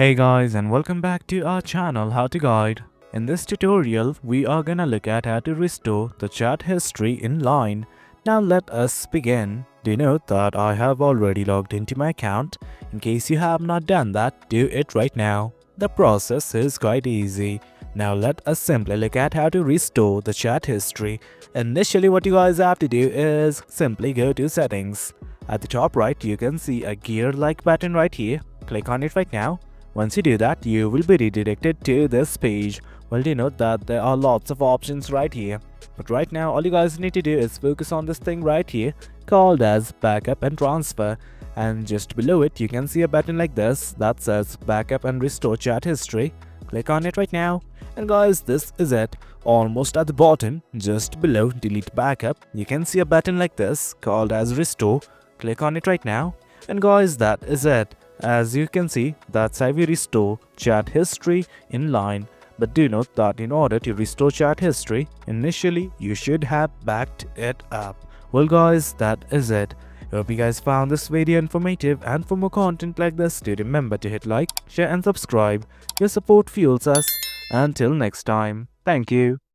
Hey guys, and welcome back to our channel How to Guide. In this tutorial, we are gonna look at how to restore the chat history in Line. Now let us begin. Do note that I have already logged into my account. In case you have not done that, do it right now. The process is quite easy. Now let us simply look at how to restore the chat history. Initially, what you guys have to do is simply go to settings. At the top right, you can see a gear-like button right here. Click on it right now. Once you do that, you will be redirected to this page. Well, you note that there are lots of options right here. But right now, all you guys need to do is focus on this thing right here called as Backup and Transfer. And just below it, you can see a button like this that says Backup and Restore Chat History. Click on it right now. And guys, this is it. Almost at the bottom, just below Delete Backup, you can see a button like this called as Restore. Click on it right now. And guys, that is it. As you can see, that's how we restore chat history in Line. But do note that in order to restore chat history, initially you should have backed it up. Well guys, that is it. Hope you guys found this video informative, and for more content like this, do remember to hit like, share and subscribe. Your support fuels us. Until next time, thank you.